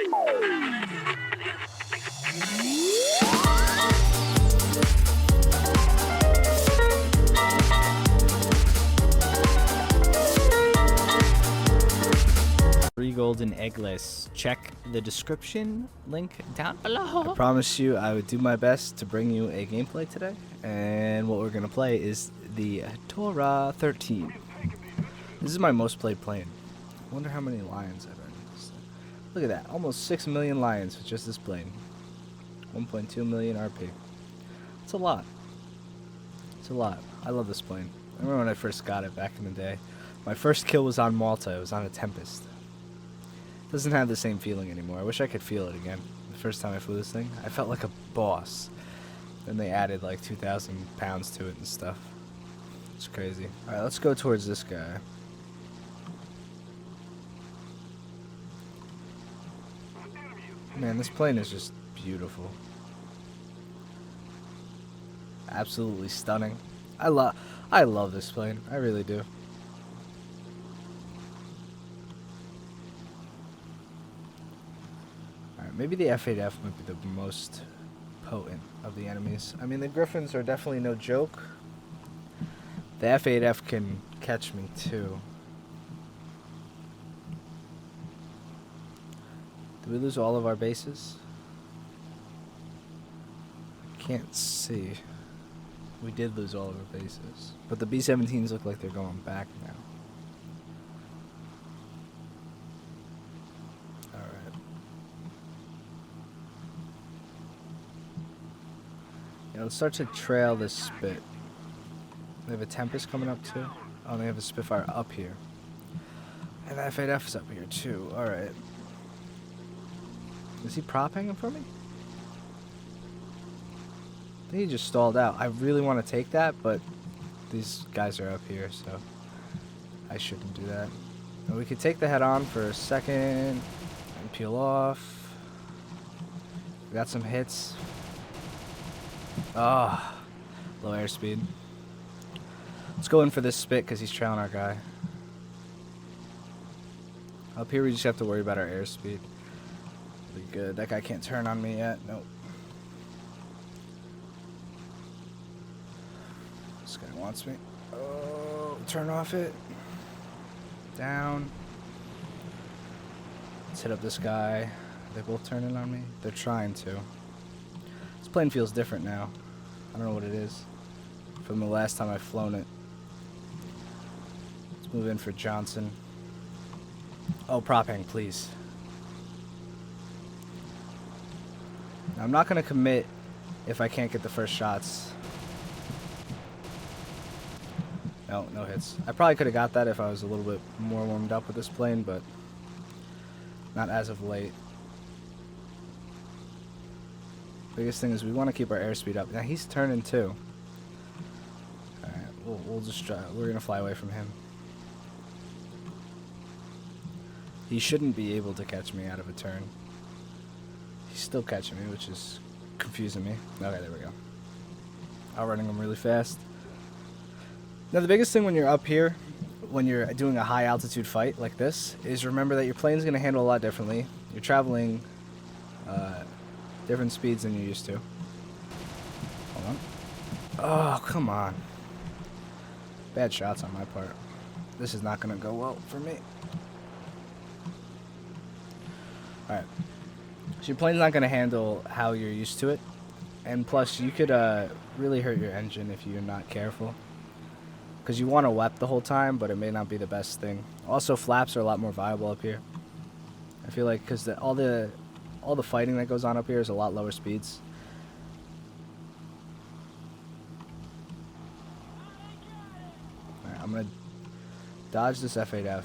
Three golden eggless. Check the description link down below. I promised you I would do my best to bring you a gameplay today, and what we're gonna play is the D13. This is my most played plane. I wonder how many lions I've earned. Look at that, almost 6 million lions with just this plane. 1.2 million RP. It's a lot. It's a lot. I love this plane. I remember when I first got it back in the day. My first kill was on Malta. It was on a Tempest. Doesn't have the same feeling anymore. I wish I could feel it again. The first time I flew this thing, I felt like a boss. Then they added like 2,000 pounds to it and stuff. It's crazy. Alright, let's go towards this guy. Man, this plane is just beautiful. Absolutely stunning. I love this plane. I really do. Maybe the F8F might be the most potent of the enemies. I mean, the Griffins are definitely no joke. The F8F can catch me too. Did we lose all of our bases? Can't see. We did lose all of our bases. But the B-17s look like they're going back now. Yeah, let's start to trail this Spit. They have a Tempest coming up too. Oh, they have a Spitfire up here. And the F8F is up here too. Alright. Is he prop hanging for me? I think he just stalled out. I really want to take that, but these guys are up here, so I shouldn't do that. And we could take the head on for a second and peel off. We got some hits. Ah, low airspeed. Let's go in for this Spit because he's trailing our guy. Up here we just have to worry about our airspeed. Be good. That guy can't turn on me yet. Nope. This guy wants me. Oh, turn off it. Down. Let's hit up this guy. They both turning on me? They're trying to. This plane feels different now. I don't know what it is from the last time I've flown it. Let's move in for Johnson. Oh, prop hang, please. Now, I'm not going to commit if I can't get the first shots. No, no hits. I probably could have got that if I was a little bit more warmed up with this plane, but not as of late. Biggest thing is we want to keep our airspeed up. Now he's turning too. Alright, we'll just try. We're gonna fly away from him. He shouldn't be able to catch me out of a turn. He's still catching me, which is confusing me. Okay, there we go. Outrunning him really fast. Now the biggest thing when you're up here, when you're doing a high altitude fight like this, is remember that your plane's gonna handle a lot differently. You're traveling different speeds than you're used to. Hold on. Oh, come on. Bad shots on my part. This is not going to go well for me. Alright. So your plane's not going to handle how you're used to it. And plus, you could really hurt your engine if you're not careful. Because you want to WEP the whole time, but it may not be the best thing. Also, flaps are a lot more viable up here. I feel like because all the fighting that goes on up here is a lot lower speeds. Alright, I'm going to dodge this F8F.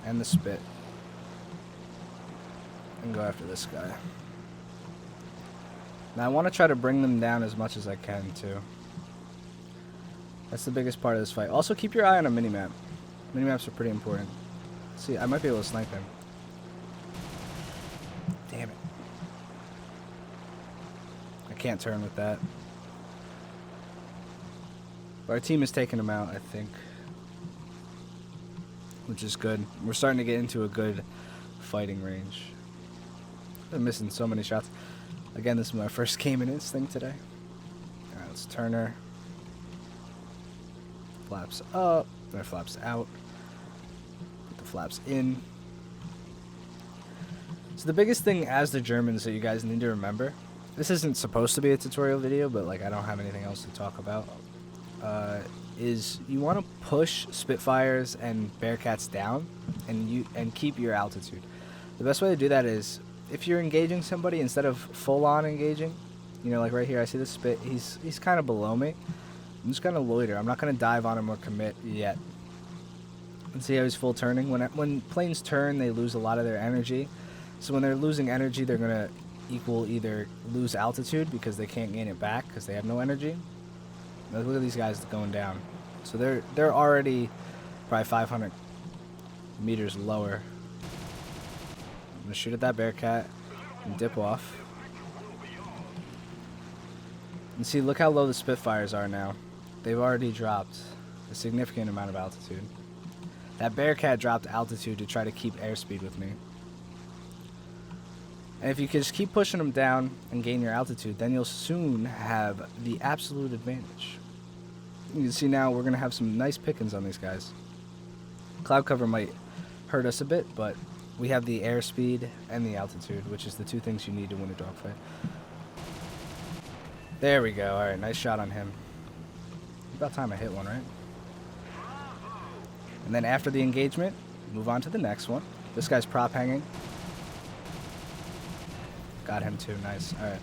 And the Spit. And go after this guy. Now I want to try to bring them down as much as I can too. That's the biggest part of this fight. Also keep your eye on a minimap. Minimaps are pretty important. See, I might be able to snipe him. Damn it. I can't turn with that. But our team is taking him out, I think. which is good. We're starting to get into a good fighting range. I'm missing so many shots. Again, this is my first game in this thing today. Alright, let's turn her. Flaps up, then flaps out. Put the flaps in. So the biggest thing as the Germans that you guys need to remember, this isn't supposed to be a tutorial video, but like I don't have anything else to talk about, is you want to push Spitfires and Bearcats down and keep your altitude. The best way to do that is if you're engaging somebody, instead of full on engaging, you know, like right here I see the Spit, he's kind of below me. I'm just gonna loiter. I'm not gonna dive on him or commit yet. And see how he's full turning. When planes turn, they lose a lot of their energy. So when they're losing energy, they're gonna either lose altitude because they can't gain it back because they have no energy. Now look at these guys going down. So they're already probably 500 meters lower. I'm gonna shoot at that Bearcat and dip off. And see, look how low the Spitfires are now. They've already dropped a significant amount of altitude. That Bearcat dropped altitude to try to keep airspeed with me. And if you can just keep pushing them down and gain your altitude, then you'll soon have the absolute advantage. You can see now we're going to have some nice pickings on these guys. Cloud cover might hurt us a bit, but we have the airspeed and the altitude, which is the two things you need to win a dogfight. There we go. Alright, nice shot on him. About time I hit one, right? And then after the engagement, move on to the next one. This guy's prop hanging. Got him too. Nice. Alright.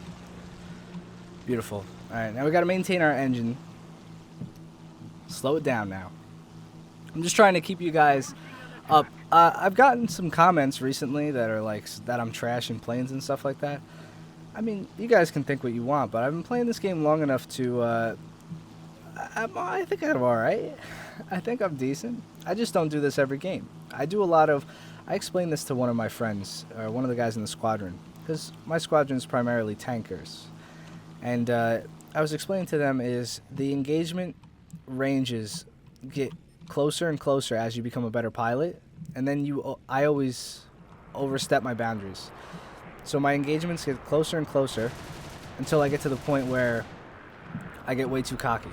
Beautiful. Alright, now we got to maintain our engine. Slow it down now. I'm just trying to keep you guys up. I've gotten some comments recently that are like that I'm trashing planes and stuff like that. I mean, you guys can think what you want, but I've been playing this game long enough to, I think I'm alright. I think I'm decent. I just don't do this every game. I explained this to one of my friends, or one of the guys in the squadron, because my squadron is primarily tankers. And I was explaining to them is the engagement ranges get closer and closer as you become a better pilot, and then I always overstep my boundaries. So my engagements get closer and closer until I get to the point where I get way too cocky.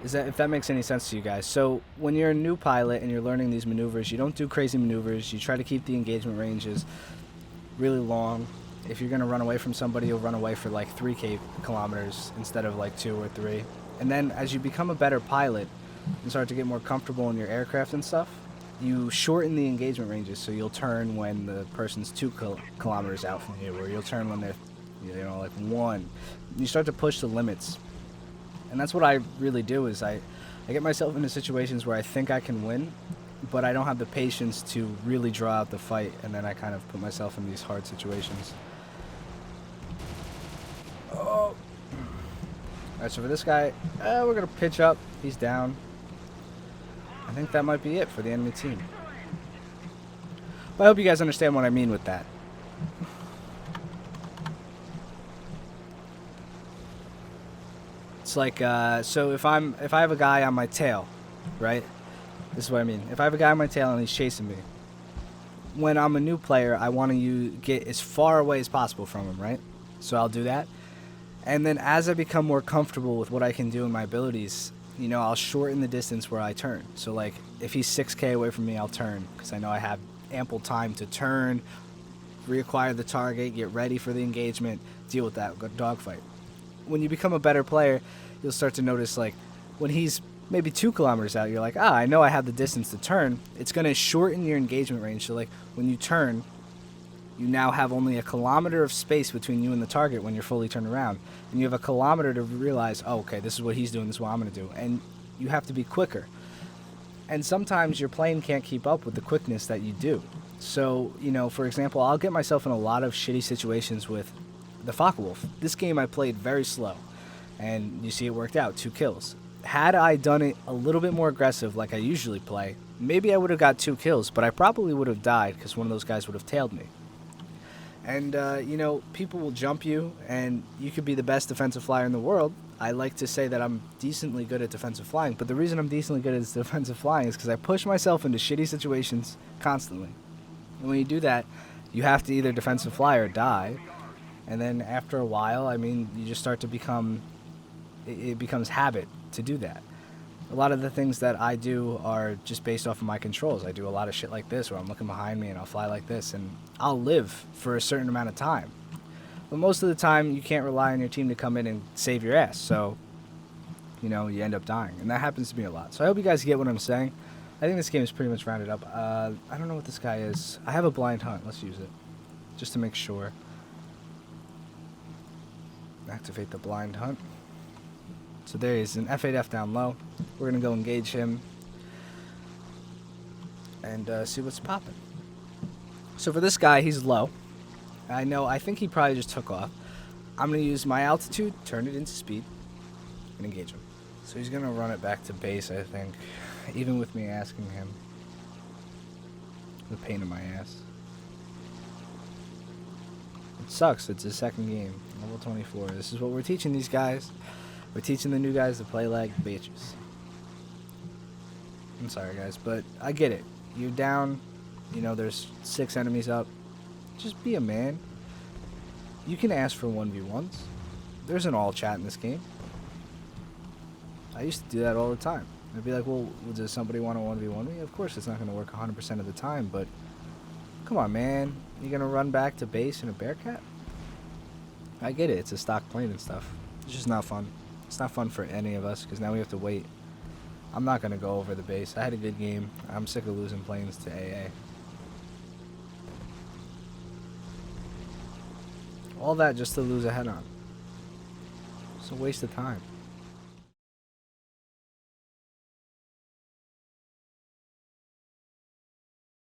If that makes any sense to you guys. So when you're a new pilot and you're learning these maneuvers, you don't do crazy maneuvers. You try to keep the engagement ranges really long. If you're going to run away from somebody, you'll run away for like 3 kilometers instead of like 2 or 3. And then as you become a better pilot and start to get more comfortable in your aircraft and stuff, you shorten the engagement ranges. So you'll turn when the person's 2 kilometers out from you, or you'll turn when they're, you know, like 1. You start to push the limits. And that's what I really do is I get myself into situations where I think I can win, but I don't have the patience to really draw out the fight, and then I kind of put myself in these hard situations. Oh. Alright, so for this guy, we're going to pitch up. He's down. I think that might be it for the enemy team. But I hope you guys understand what I mean with that. It's like, so if I have a guy on my tail, right? This is what I mean. If I have a guy on my tail and he's chasing me, when I'm a new player, I want to get as far away as possible from him, right? So I'll do that. And then as I become more comfortable with what I can do and my abilities, you know, I'll shorten the distance where I turn. So like if he's 6K away from me, I'll turn because I know I have ample time to turn, reacquire the target, get ready for the engagement, deal with that, go dogfight. When you become a better player, you'll start to notice like when he's maybe 2 kilometers out, you're like, I know I have the distance to turn. It's going to shorten your engagement range. So like when you turn, you now have only 1 kilometer of space between you and the target when you're fully turned around. And you have 1 kilometer to realize, oh, okay, this is what he's doing, this is what I'm going to do. And you have to be quicker. And sometimes your plane can't keep up with the quickness that you do. So, you know, for example, I'll get myself in a lot of shitty situations with the Focke-Wulf. This game I played very slow. And you see it worked out, 2 kills. Had I done it a little bit more aggressive like I usually play, maybe I would have got 2 kills, but I probably would have died because one of those guys would have tailed me. And, you know, people will jump you, and you could be the best defensive flyer in the world. I like to say that I'm decently good at defensive flying, but the reason I'm decently good at defensive flying is because I push myself into shitty situations constantly. And when you do that, you have to either defensive fly or die. And then after a while, I mean, you just start to become... It becomes habit to do that. A lot of the things that I do are just based off of my controls. I do a lot of shit like this where I'm looking behind me and I'll fly like this, and I'll live for a certain amount of time. But most of the time, you can't rely on your team to come in and save your ass, so, you know, you end up dying. And that happens to me a lot. So I hope you guys get what I'm saying. I think this game is pretty much rounded up. I don't know what this guy is. I have a blind hunt. Let's use it, just to make sure. Activate the blind hunt. So there he is, an F8F down low. We're going to go engage him and see what's popping. So for this guy, he's low. I think he probably just took off. I'm going to use my altitude, turn it into speed, and engage him. So he's going to run it back to base, I think, even with me asking him. The pain in my ass. It sucks. It's his second game, level 24. This is what we're teaching these guys. We're teaching the new guys to play like bitches. I'm sorry, guys, but I get it. You're down, you know, there's 6 enemies up. Just be a man. You can ask for 1v1s. There's an all chat in this game. I used to do that all the time. I'd be like, well, does somebody want to 1v1 me? Of course, it's not going to work 100% of the time, but come on, man. You're going to run back to base in a Bearcat? I get it. It's a stock plane and stuff. It's just not fun. It's not fun for any of us because now we have to wait. I'm not going to go over the base. I had a good game. I'm sick of losing planes to AA. All that just to lose a head-on. It's a waste of time.